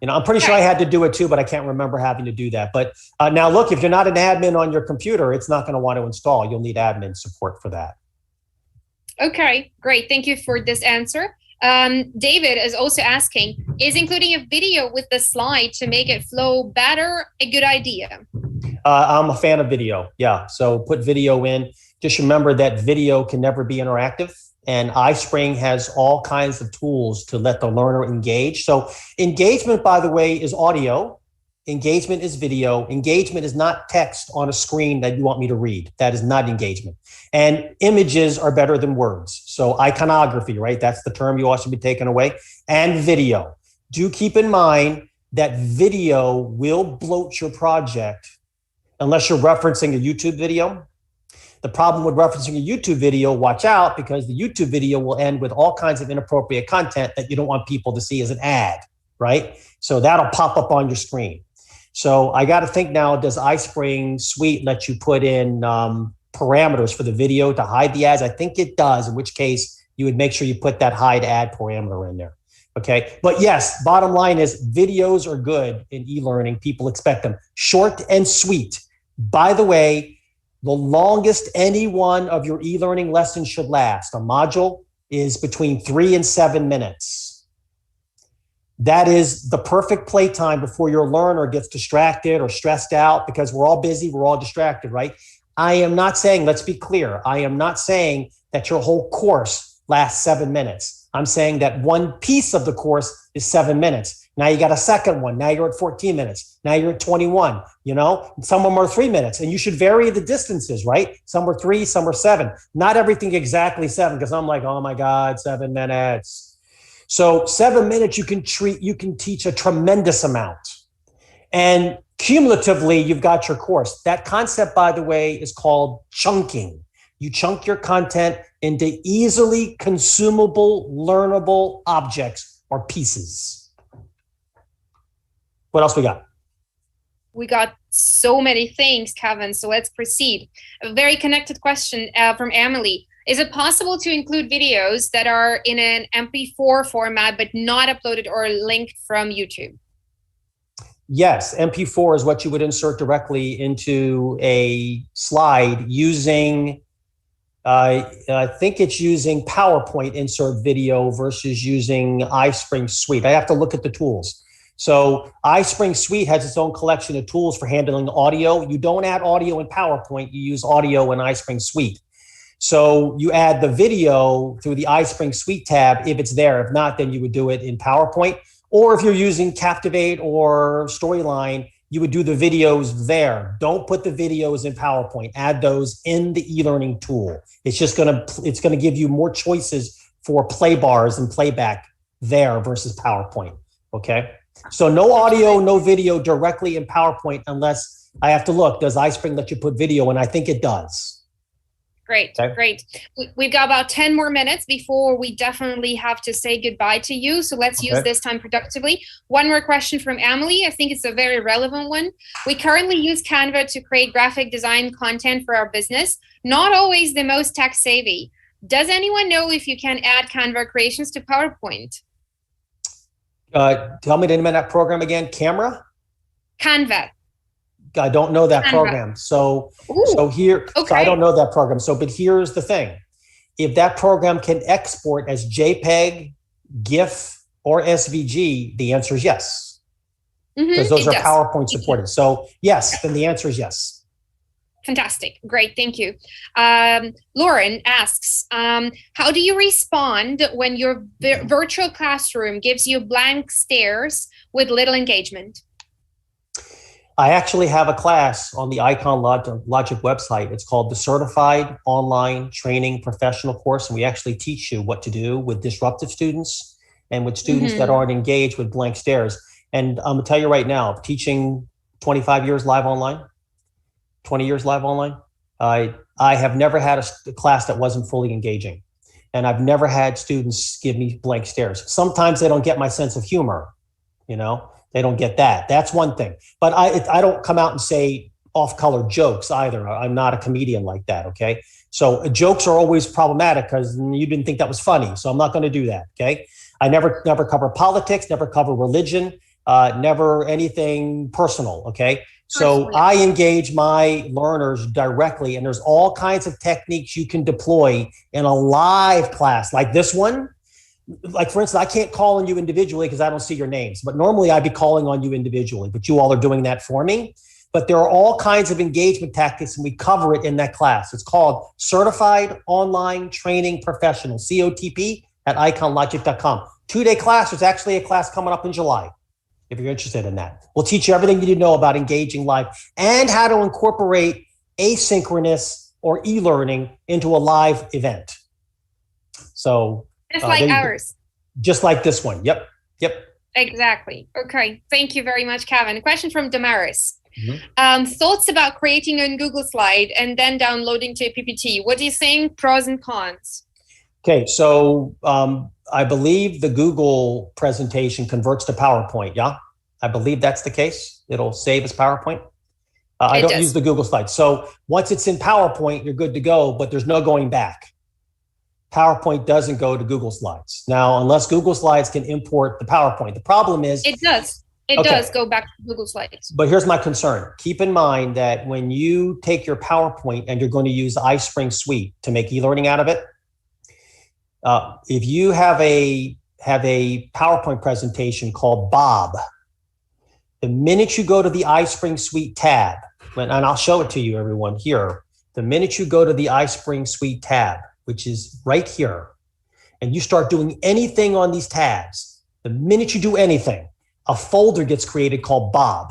I'm pretty sure I had to do it too, but I can't remember having to do that. But now look, if you're not an admin on your computer, it's not going to want to install. You'll need admin support for that. Okay, great. Thank you for this answer. David is also asking, is including a video with the slide to make it flow better a good idea? I'm a fan of video. Yeah. So put video in. Just remember that video can never be interactive. And iSpring has all kinds of tools to let the learner engage. So engagement, by the way, is audio. Engagement is video. Engagement is not text on a screen that you want me to read. That is not engagement. And images are better than words. So iconography, right? That's the term you also be taken away. And video. Do keep in mind that video will bloat your project unless you're referencing a YouTube video. The problem with referencing a YouTube video, watch out, because the YouTube video will end with all kinds of inappropriate content that you don't want people to see as an ad, right? So that'll pop up on your screen. So I got to think now, does iSpring Suite let you put in parameters for the video to hide the ads? I think it does, in which case you would make sure you put that hide ad parameter in there. Okay. But yes, bottom line is videos are good in e-learning. People expect them short and sweet. By the way, the longest any one of your e-learning lessons should last, a module, is between 3 and 7 minutes. That is the perfect playtime before your learner gets distracted or stressed out, because we're all busy, we're all distracted, right? I am not saying, let's be clear, I am not saying that your whole course lasts 7 minutes. I'm saying that one piece of the course is 7 minutes. Now you got a second one. Now you're at 14 minutes. Now you're at 21, some of them are 3 minutes, and you should vary the distances, right? Some are 3, some are 7, not everything exactly 7. Cause I'm like, oh my God, 7 minutes. So 7 minutes, you can teach a tremendous amount, and cumulatively you've got your course. That concept, by the way, is called chunking. You chunk your content into easily consumable, learnable objects or pieces. What else we got? We got so many things, Kevin. So let's proceed. A very connected question from Emily. Is it possible to include videos that are in an MP4 format, but not uploaded or linked from YouTube? Yes, MP4 is what you would insert directly into a slide using, I think it's using PowerPoint insert video versus using iSpring Suite. I have to look at the tools. So iSpring Suite has its own collection of tools for handling audio. You don't add audio in PowerPoint, you use audio in iSpring Suite. So you add the video through the iSpring Suite tab if it's there. If not, then you would do it in PowerPoint. Or if you're using Captivate or Storyline, you would do the videos there. Don't put the videos in PowerPoint. Add those in the e-learning tool. It's just it's gonna give you more choices for play bars and playback there versus PowerPoint. Okay. So no audio, no video directly in PowerPoint, unless I have to look, does iSpring let you put video? And I think it does. Great, okay. Great. We've got about 10 more minutes before we definitely have to say goodbye to you. So let's use this time productively. One more question from Emily. I think it's a very relevant one. We currently use Canva to create graphic design content for our business. Not always the most tech savvy. Does anyone know if you can add Canva creations to PowerPoint? Tell me the name of that program again. Canva? I don't know that program. So I don't know that program. But here's the thing. If that program can export as JPEG, GIF, or SVG, the answer is yes. Because those are PowerPoint supported. So yes, then the answer is yes. Fantastic. Great. Thank you. Lauren asks, how do you respond when your virtual classroom gives you blank stares with little engagement? I actually have a class on the Icon Logic website. It's called the Certified Online Training Professional Course. And we actually teach you what to do with disruptive students and with students that aren't engaged with blank stares. And I'm gonna tell you right now, teaching 25 years live online, 20 years live online, I have never had a class that wasn't fully engaging. And I've never had students give me blank stares. Sometimes they don't get my sense of humor, They don't get that. That's one thing. But I don't come out and say off-color jokes either. I'm not a comedian like that, okay? So jokes are always problematic because you didn't think that was funny. So I'm not going to do that, okay? I never cover politics, never cover religion, never anything personal, okay? So I engage my learners directly, and there's all kinds of techniques you can deploy in a live class like this one. Like, for instance, I can't call on you individually because I don't see your names, but normally I'd be calling on you individually, but you all are doing that for me. But there are all kinds of engagement tactics, and we cover it in that class. It's called Certified Online Training Professional, COTP, at iconlogic.com. 2-day class. There's actually a class coming up in July, if you're interested in that. We'll teach you everything you need to know about engaging live and how to incorporate asynchronous or e-learning into a live event. So just like ours. Just like this one. Yep. Exactly. Okay. Thank you very much, Kevin. A question from Damaris. Thoughts about creating a Google slide and then downloading to a PPT. What do you think? Pros and cons? Okay. So I believe the Google presentation converts to PowerPoint. Yeah. I believe that's the case. It'll save as PowerPoint. I don't use the Google slides. So once it's in PowerPoint, you're good to go, but there's no going back. PowerPoint doesn't go to Google Slides. Now, unless Google Slides can import the PowerPoint. The problem is... It does. It does go back to Google Slides. But here's my concern. Keep in mind that when you take your PowerPoint and you're going to use the iSpring suite to make e-learning out of it, if you have a PowerPoint presentation called Bob, the minute you go to the iSpring suite tab, and I'll show it to you, everyone, here. The minute you go to the iSpring suite tab, which is right here, and you start doing anything on these tabs, the minute you do anything, a folder gets created called Bob.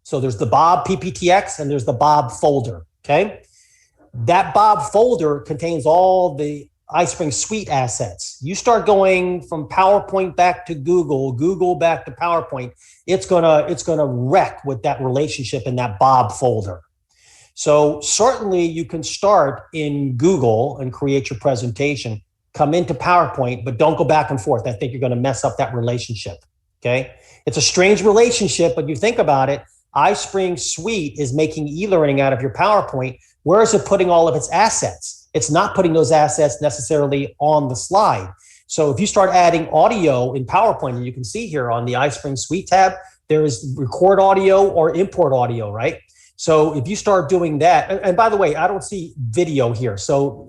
So there's the Bob PPTX and there's the Bob folder, okay? That Bob folder contains all the iSpring suite assets. You start going from PowerPoint back to Google, Google back to PowerPoint, it's gonna wreck with that relationship in that Bob folder. So certainly you can start in Google and create your presentation, come into PowerPoint, but don't go back and forth. I think you're going to mess up that relationship, okay? It's a strange relationship, but you think about it, iSpring Suite is making e-learning out of your PowerPoint. Where is it putting all of its assets? It's not putting those assets necessarily on the slide. So if you start adding audio in PowerPoint, and you can see here on the iSpring Suite tab, there is record audio or import audio, right? So if you start doing that, and by the way, I don't see video here. So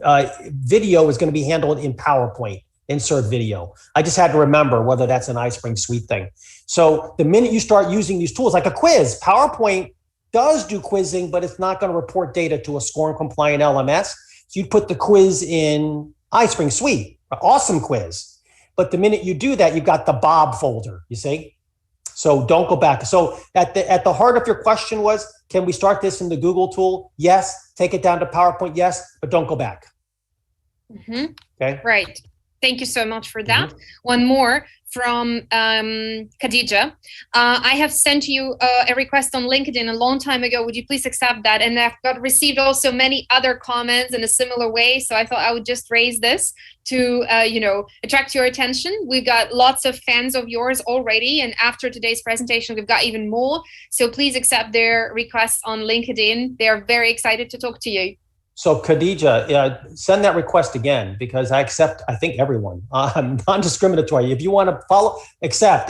video is going to be handled in PowerPoint, insert video. I just had to remember whether that's an iSpring Suite thing. So the minute you start using these tools, like a quiz, PowerPoint does do quizzing, but it's not going to report data to a score and compliant LMS. So you put the quiz in iSpring Suite, awesome quiz. But the minute you do that, you've got the Bob folder, you see? So don't go back. So at the heart of your question was, can we start this in the Google tool? Yes. Take it down to PowerPoint? Yes, but don't go back. Okay. Right. Thank you so much for that. One more from Khadija. I have sent you a request on LinkedIn a long time ago. Would you please accept that? And I've received also many other comments in a similar way. So I thought I would just raise this to attract your attention. We've got lots of fans of yours already. And after today's presentation, we've got even more. So please accept their requests on LinkedIn. They're very excited to talk to you. So Khadija, send that request again, because I accept, I think, everyone. I'm non-discriminatory. If you want to follow, accept.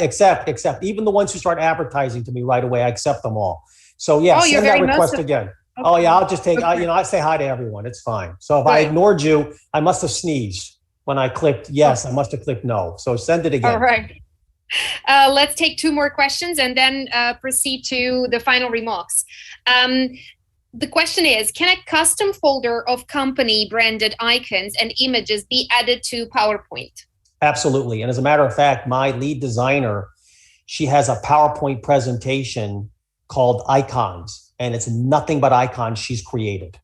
Even the ones who start advertising to me right away, I accept them all. So yeah, send that request again. Okay. Oh yeah, I'll just take, I say hi to everyone. It's fine. So if I ignored you, I must have sneezed. When I clicked yes, I must have clicked no. So send it again. All right. Let's take 2 more questions and then proceed to the final remarks. The question is, can a custom folder of company branded icons and images be added to PowerPoint? Absolutely. And as a matter of fact, my lead designer, she has a PowerPoint presentation called Icons, and it's nothing but icons she's created.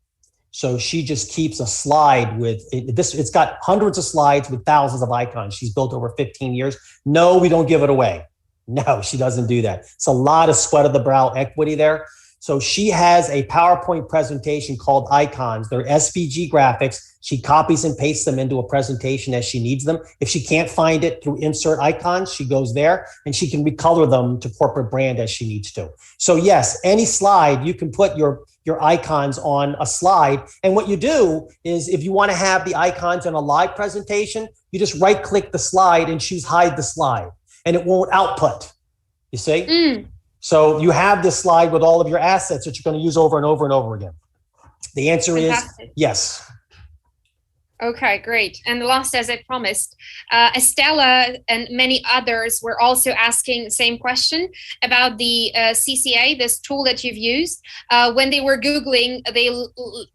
So she just keeps a slide with this. It's got hundreds of slides with thousands of icons she's built over 15 years. No, we don't give it away. No, she doesn't do that. It's a lot of sweat of the brow equity there. So she has a PowerPoint presentation called Icons. They're SVG graphics. She copies and pastes them into a presentation as she needs them. If she can't find it through Insert Icons, she goes there and she can recolor them to corporate brand as she needs to. So yes, any slide, you can put your icons on a slide. And what you do is if you want to have the icons in a live presentation, you just right click the slide and choose hide the slide and it won't output. You see? So you have this slide with all of your assets that you're going to use over and over and over again. The answer Fantastic. is yes. Okay, great. And the last, as I promised, Estella and many others were also asking the same question about the CCA, this tool that you've used. When they were Googling, they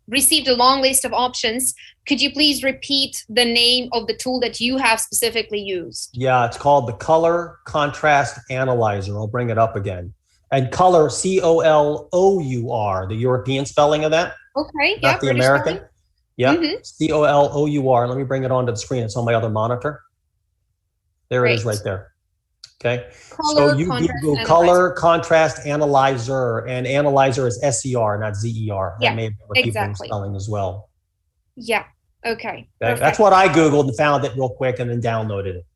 received a long list of options. Could you please repeat the name of the tool that you have specifically used? Yeah, it's called the Color Contrast Analyzer. I'll bring it up again. And color, C-O-L-O-U-R, the European spelling of that. Okay, not the British American. spelling. Yeah, C-O-L-O-U-R. Let me bring it onto the screen. It's on my other monitor. There it is right there. Okay. So you Google Color Contrast Analyzer, and analyzer is S-E-R, not Z-E-R. That may have been what people are spelling as well. Yeah. Okay. That's what I Googled and found it real quick and then downloaded it.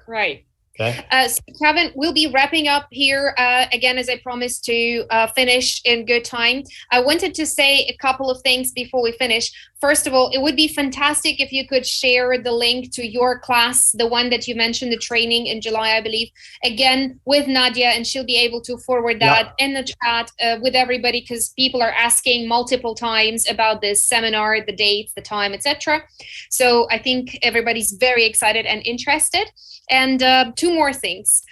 Right. Okay. So Kevin, we'll be wrapping up here again, as I promised to finish in good time. I wanted to say a couple of things before we finish. First of all, it would be fantastic if you could share the link to your class, the one that you mentioned, the training in July, I believe, again with Nadia, and she'll be able to forward that in the chat with everybody, because people are asking multiple times about this seminar, the dates, the time, etc. So I think everybody's very excited and interested. And two more things.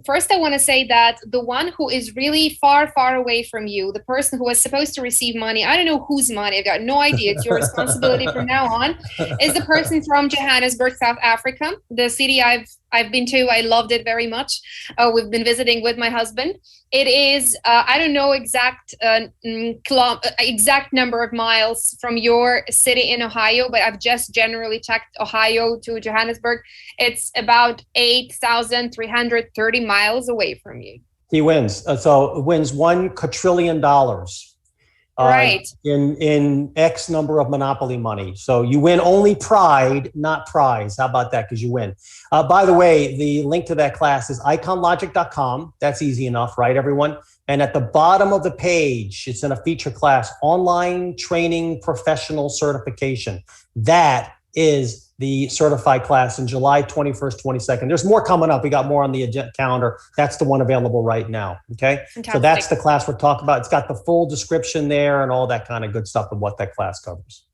First, I want to say that the one who is really far, far away from you, the person who was supposed to receive money, I don't know whose money, I've got no idea, it's your responsibility from now on, is the person from Johannesburg, South Africa, the city I've been to. I loved it very much. We've been visiting with my husband. It is, I don't know exact number of miles from your city in Ohio, but I've just generally checked Ohio to Johannesburg. It's about 8,330 miles away from you. He wins. So wins $1 quadrillion. Right. In X number of Monopoly money. So you win only pride, not prize. How about that? Because you win. By the way, the link to that class is iconlogic.com. That's easy enough, right, everyone? And at the bottom of the page, it's in a feature class, online training professional certification. That is the certified class in July 21st, 22nd. There's more coming up. We got more on the calendar. That's the one available right now. Okay. Fantastic. So that's the class we're talking about. It's got the full description there and all that kind of good stuff of what that class covers.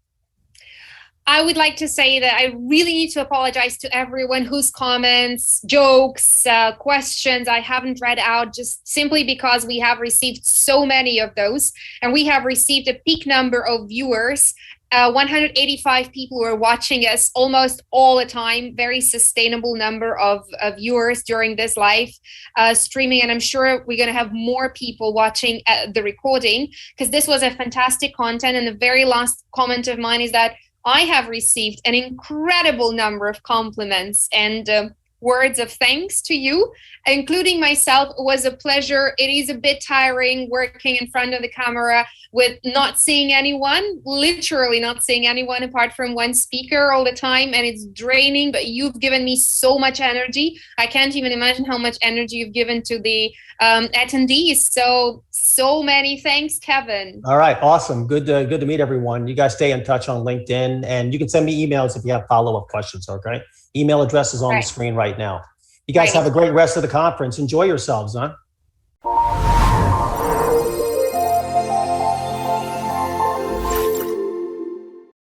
I would like to say that I really need to apologize to everyone whose comments, jokes, questions I haven't read out, just simply because we have received so many of those, and we have received a peak number of viewers. 185 people were watching us almost all the time. Very sustainable number of viewers during this live streaming. And I'm sure we're going to have more people watching the recording, because this was a fantastic content. And the very last comment of mine is that I have received an incredible number of compliments and words of thanks to you, including myself. It was a pleasure. It is a bit tiring working in front of the camera with not seeing anyone, literally not seeing anyone apart from one speaker all the time, and it's draining, but you've given me so much energy. I can't even imagine how much energy you've given to the attendees. So many thanks, Kevin. All right, awesome. Good to meet everyone. You guys stay in touch on LinkedIn, and you can send me emails if you have follow-up questions, okay? Email address is on the screen right now. You guys have a great rest of the conference. Enjoy yourselves, huh?